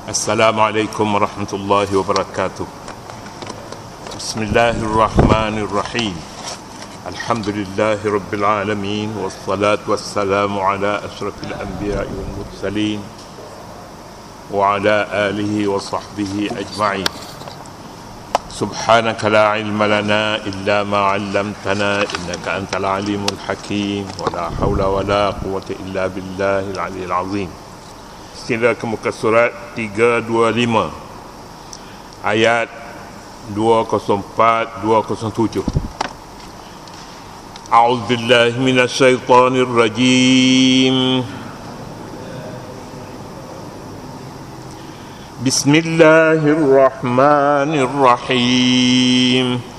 Assalamualaikum warahmatullahi wabarakatuh. Bismillahirrahmanirrahim. Alhamdulillahi rabbil alamin. Wassalatu wassalamu ala ashrafil anbiya'i wal mursalin wa ala alihi wa sahbihi ajma'in. Subhanaka la ilma lana illa ma 'allamtana innaka antal alimul hakim. Wa la hawla wa la quwwata illa billahil aliyyil azim. Sila ke muka surat 325 ayat 204-207. A'udzu billahi minasy syaithanir rajim. Bismillahirrahmanirrahim.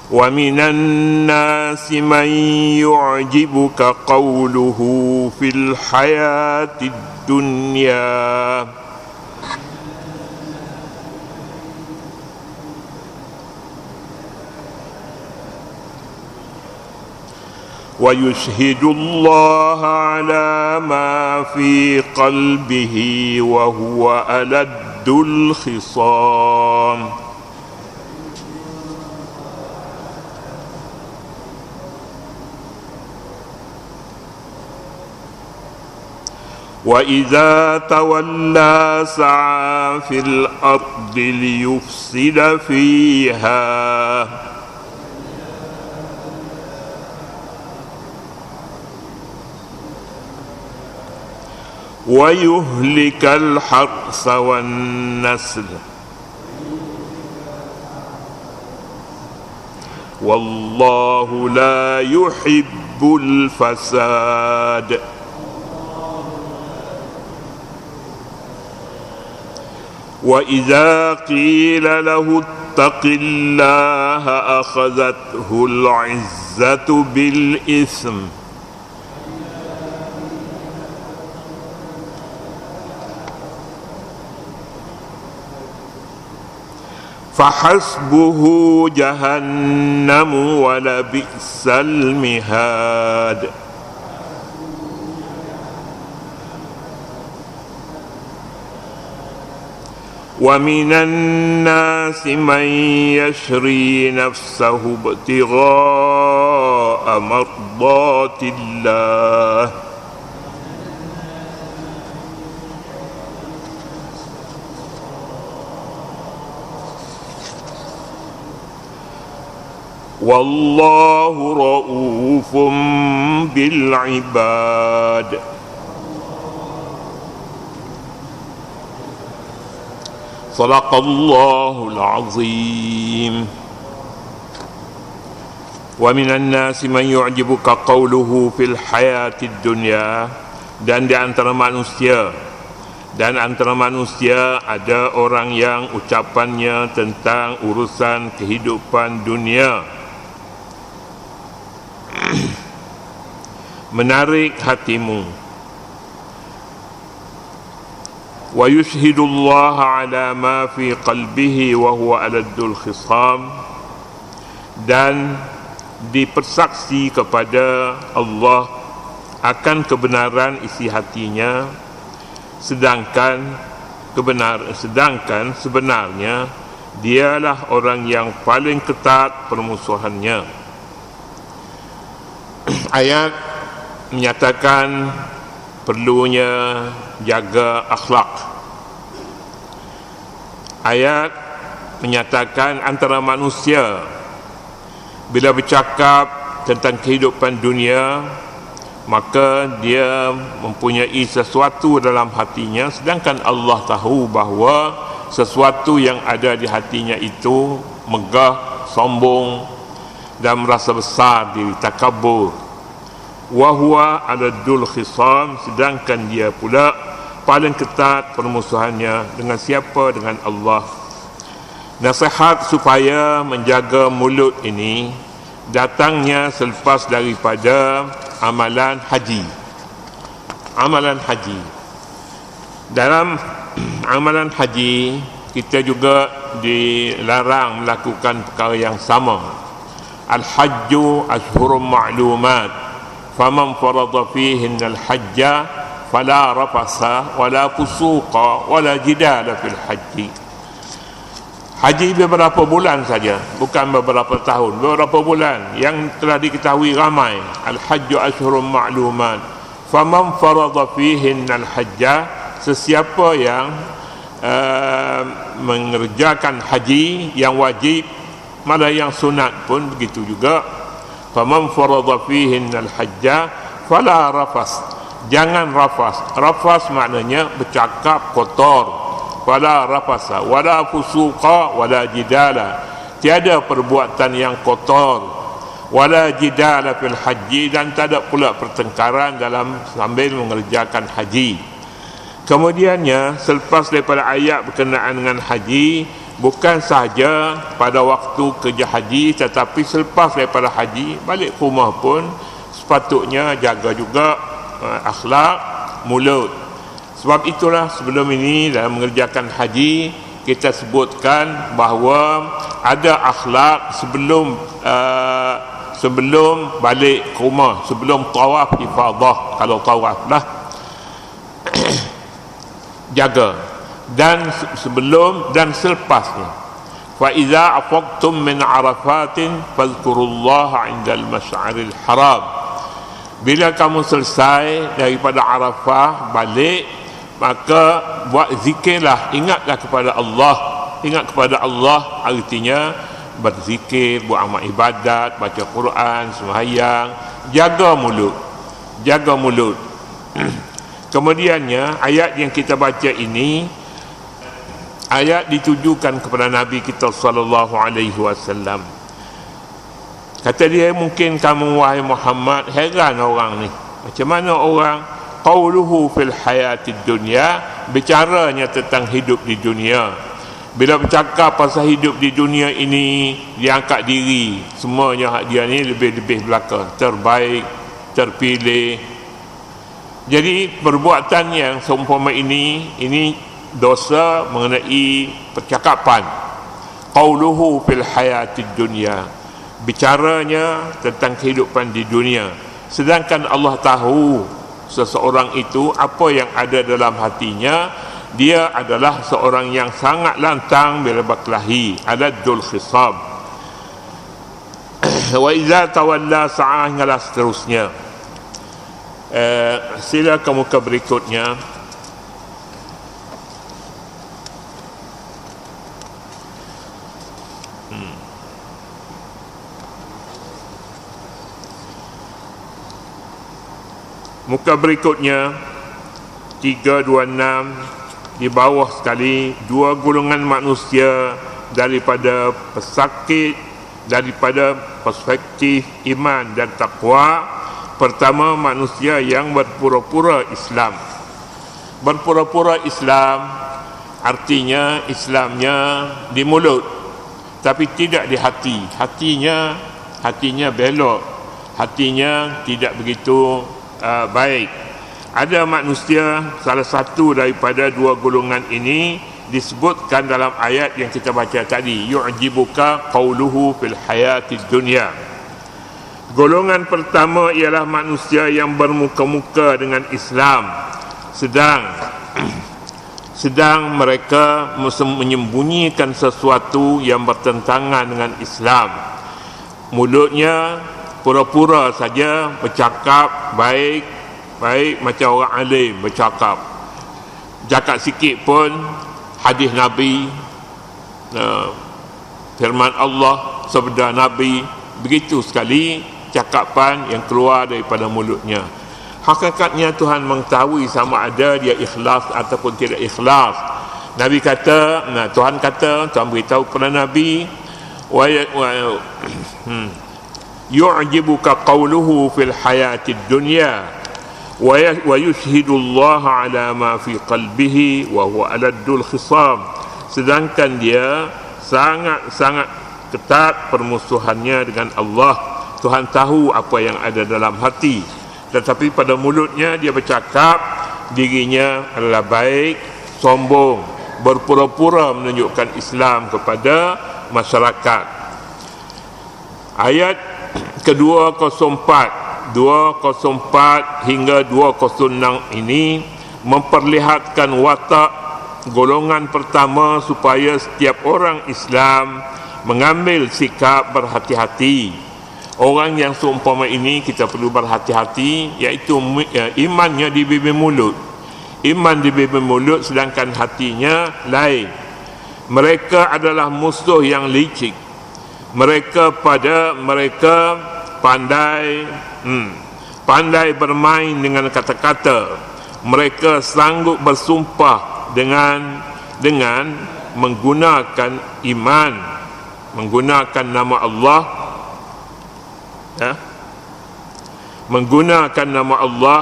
وَمِنَ النَّاسِ مَنْ يُعْجِبُكَ قَوْلُهُ فِي الْحَيَاةِ الدُّنْيَا وَيُشْهِدُ اللَّهَ عَلَى مَا فِي قَلْبِهِ وَهُوَ أَلَدُّ الْخِصَامِ. وَإِذَا تَوَلَّى سَعَى فِي الْأَرْضِ لِيُفْسِدَ فِيهَا وَيُهْلِكَ الْحَرْثَ وَالنَّسْلَ وَاللَّهُ لَا يُحِبُّ الْفَسَادَ. وَإِذَا قِيلَ لَهُ اتَّقِ اللَّهَ أَخَذَتْهُ الْعِزَّةُ بِالْإِثْمِ فَحَسْبُهُ جَهَنَّمُ وَلَبِئْسَ الْمِهَادُ. وَمِنَ النَّاسِ مَنْ يَشْرِي نَفْسَهُ ابْتِغَاءَ مَرْضَاتِ اللَّهِ وَاللَّهُ رَءُوفٌ بِالْعِبَادِ. Sadaqallahul azim. Wa minan nasi man yu'jibuka qawluhu fil hayatid dunya. Dan di antara manusia ada orang yang ucapannya tentang urusan kehidupan dunia menarik hatimu. Wa yushhidullaha ala ma fi qalbihi wa huwa aladdul khisam. Dan dipersaksi kepada Allah akan kebenaran isi hatinya, sedangkan sebenarnya dialah orang yang paling ketat permusuhannya. Ayat menyatakan perlunya jaga akhlak. Ayat menyatakan antara manusia bila bercakap tentang kehidupan dunia, maka dia mempunyai sesuatu dalam hatinya, sedangkan Allah tahu bahawa sesuatu yang ada di hatinya itu megah, sombong dan merasa besar diri, takabur. Wa huwa aladdul khisam, sedangkan dia pula paling ketat permusuhannya dengan siapa? Dengan Allah. Nasihat supaya menjaga mulut ini datangnya selepas daripada amalan haji. Amalan haji. Dalam amalan haji kita juga dilarang melakukan perkara yang sama. Al-hajju ashhurum ma'lumat faman farada fihinnal hajja fala rafasa wala fusuqa wala jidala fil haji. Haji beberapa bulan saja, bukan beberapa tahun, beberapa bulan yang telah diketahui ramai. Al-hajju ashhurun ma'lumat. Faman farada fihinnal hajja, sesiapa yang mengerjakan haji yang wajib, malah yang sunat pun begitu juga. Faman farada fihinnal hajja fala rafas, jangan rafas. Rafas maknanya bercakap kotor. Wala rafasa wala fusuqa wala jidala, tiada perbuatan yang kotor. Wala jidala fil haji, dan tak ada pula pertengkaran dalam sambil mengerjakan haji. Kemudiannya, selepas daripada ayat berkenaan dengan haji, bukan sahaja pada waktu kerja haji, tetapi selepas daripada haji balik ke rumah pun sepatutnya jaga juga akhlak mulut. Sebab itulah sebelum ini dalam mengerjakan haji kita sebutkan bahawa ada akhlak sebelum balik ke rumah, sebelum tawaf ifadah, kalau tawaf lah jaga, dan sebelum dan selepasnya. Fa iza afaqtum min arafatin fadhkurullaha 'indal masy'aril haram. Bila kamu selesai daripada Arafah balik, maka buat zikirlah, ingatlah kepada Allah. Ingat kepada Allah artinya berzikir, buat amal ibadat, baca Quran, sembahyang, jaga mulut. Jaga mulut. Kemudiannya ayat yang kita baca ini ayat ditujukan kepada Nabi kita sallallahu alaihi wasallam. Kata dia, mungkin kamu wahai Muhammad heran orang ni, macam mana orang qauluhu fil hayatid dunya, bicaranya tentang hidup di dunia. Bila bercakap pasal hidup di dunia ini, dia angkat diri, semuanya hak dia ni lebih-lebih belaka, terbaik, terpilih. Jadi perbuatan yang seumpama ini dosa mengenai percakapan. Qauluhu fil hayatid dunya, bicaranya tentang kehidupan di dunia, sedangkan Allah tahu seseorang itu apa yang ada dalam hatinya. Dia adalah seorang yang sangat lantang bila berkelahi, aladul khisab. Wa iza tawalla sa'ah, hinggalah seterusnya. Sila ke muka berikutnya. Muka berikutnya 326, di bawah sekali, dua golongan manusia daripada pesakit, daripada perspektif iman dan takwa. Pertama, manusia yang berpura-pura Islam. Berpura-pura Islam artinya Islamnya di mulut tapi tidak di hati. Hatinya belok, hatinya tidak begitu baik. Ada manusia, salah satu daripada dua golongan ini disebutkan dalam ayat yang kita baca tadi, yu'jibuka qauluhu fil hayatid dunya. Golongan pertama ialah manusia yang bermuka-muka dengan Islam, sedang mereka menyembunyikan sesuatu yang bertentangan dengan Islam. Mulutnya pura-pura saja bercakap baik macam orang alim bercakap. Cakap sikit pun hadis Nabi, firman Allah, sabda Nabi, begitu sekali cakapan yang keluar daripada mulutnya. Hakikatnya Tuhan mengetahui sama ada dia ikhlas ataupun tidak ikhlas. Nabi kata, Tuhan beritahu kepada Nabi, yu'jibuka qawluhu fil hayatid dunya wa yushhidullaha ala ma fi qalbihi wa huwa aladul khisam. Sedangkan dia sangat ketat permusuhannya dengan Allah. Tuhan tahu apa yang ada dalam hati, tetapi pada mulutnya dia bercakap dirinya adalah baik, sombong, berpura-pura menunjukkan Islam kepada masyarakat. Ayat kedua 04, 204 hingga 206 ini memperlihatkan watak golongan pertama supaya setiap orang Islam mengambil sikap berhati-hati. Orang yang seumpama ini kita perlu berhati-hati, iaitu imannya di bibir mulut. Iman di bibir mulut sedangkan hatinya lain. Mereka adalah musuh yang licik. Mereka pandai bermain dengan kata-kata. Mereka sanggup bersumpah dengan menggunakan iman, menggunakan nama Allah, menggunakan nama Allah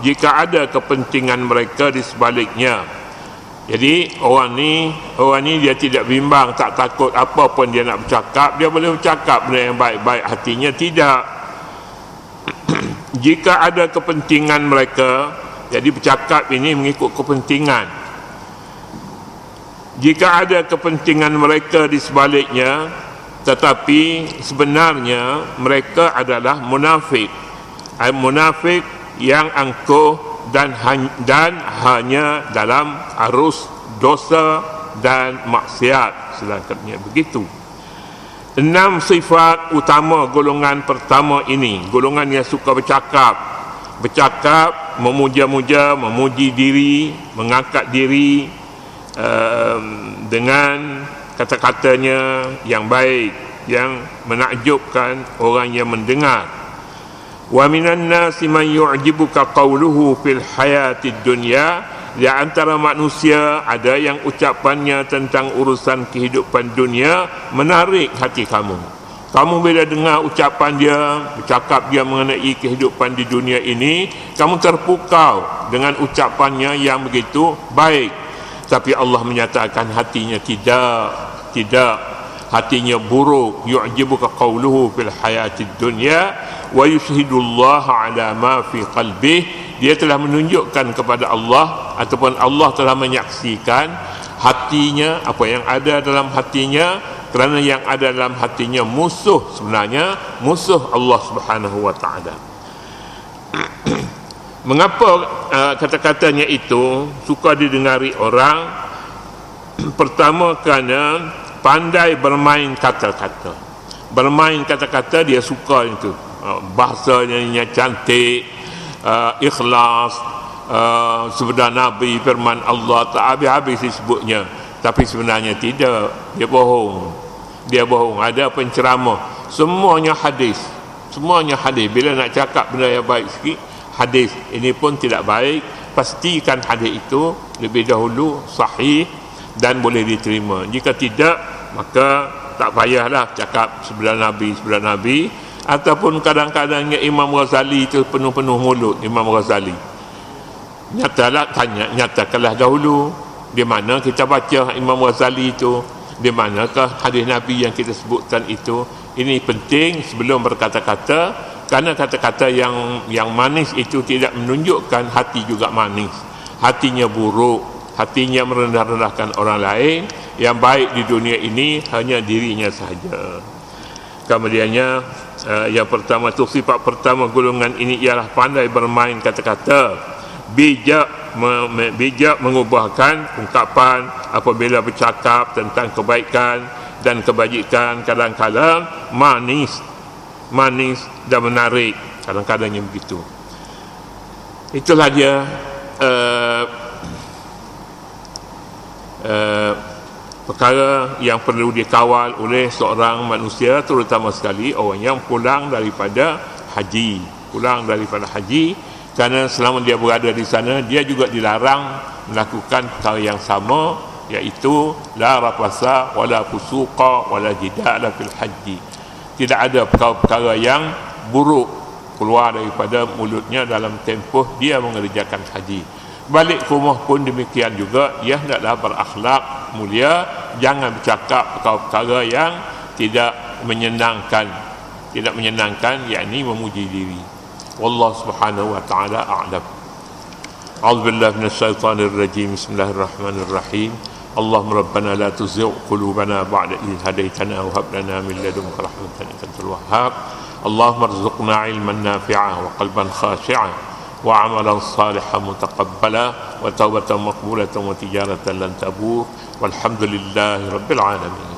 jika ada kepentingan mereka di sebaliknya. Jadi orang ni dia tidak bimbang, tak takut apa pun dia nak bercakap, dia boleh bercakap benda yang baik-baik, hatinya tidak. Jika ada kepentingan mereka, jadi bercakap ini mengikut kepentingan. Jika ada kepentingan mereka di sebaliknya, tetapi sebenarnya mereka adalah munafik. Munafik yang angkuh dan hanya dalam arus dosa dan maksiat, selangkapnya begitu. 6 sifat utama golongan pertama ini, golongan yang suka bercakap, memuja-muja, memuji diri, mengangkat diri dengan kata-katanya yang baik, yang menakjubkan orang yang mendengar. Wa minan nasi man yu'jibuka qawluhu fil hayatid dunya. Di antara manusia ada yang ucapannya tentang urusan kehidupan dunia menarik hati kamu. Kamu bila dengar ucapan dia, bercakap dia mengenai kehidupan di dunia ini, kamu terpukau dengan ucapannya yang begitu baik. Tapi Allah menyatakan hatinya tidak, hatinya buruk. Yu'jibuka qawluhu fil hayatid dunya wa yushhidullaha ala ma fi qalbih. Dia telah menunjukkan kepada Allah, ataupun Allah telah menyaksikan hatinya, apa yang ada dalam hatinya, kerana yang ada dalam hatinya musuh, sebenarnya musuh Allah Subhanahu wa taala. Mengapa kata-katanya itu suka didengari orang? Pertama, kerana pandai bermain kata-kata. Bermain kata-kata dia suka itu. Bahasanya cantik, ikhlas, sebenar Nabi, firman Allah, tak habis-habis disebutnya. Tapi sebenarnya tidak, dia bohong. Ada penceramah, semuanya hadis. Bila nak cakap benda yang baik sikit, hadis. Ini pun tidak baik. Pastikan hadis itu lebih dahulu sahih dan boleh diterima. Jika tidak, maka tak payahlah cakap sebelah Nabi. Ataupun kadang-kadangnya Imam Ghazali itu penuh-penuh mulut. Imam Ghazali nyatakanlah dahulu di mana kita baca Imam Ghazali itu, di manakah hadis Nabi yang kita sebutkan itu. Ini penting sebelum berkata-kata, kerana kata-kata yang manis itu tidak menunjukkan hati juga manis. Hatinya buruk, hatinya merendah-rendahkan orang lain. Yang baik di dunia ini hanya dirinya sahaja. Kemudiannya yang pertama tu, sifat pertama golongan ini ialah pandai bermain kata-kata, bijak mengubahkan ungkapan apabila bercakap tentang kebaikan dan kebajikan. Kadang-kadang manis dan menarik, kadang-kadangnya begitu. Itulah dia perkara yang perlu dikawal oleh seorang manusia, terutama sekali orang yang pulang daripada haji. Kerana selama dia berada di sana, dia juga dilarang melakukan perkara yang sama, iaitu la rafasa wala fusuqa wala jidala fil haji. Tidak ada perkara-perkara yang buruk keluar daripada mulutnya dalam tempoh dia mengerjakan haji. Balik ke rumah pun demikian juga, dia hendaklah berakhlak mulia, jangan bercakap perkara-perkara yang tidak menyenangkan, yakni memuji diri. Wallahu subhanahu wa ta'ala a'lam. A'udzubillahi minasyaitonir rajim. Bismillahirrahmanirrahim. Allahumma rabbana la tuzigh qulubana ba'da idh hadaytana wa hab lana min ladunka rahmatan innaka antal wahhab. اللهم ارزقنا علما نافعا وقلبا خاشعا وعملا صالحا متقبلا وتوبة مقبولة وتجارة لن تبور والحمد لله رب العالمين.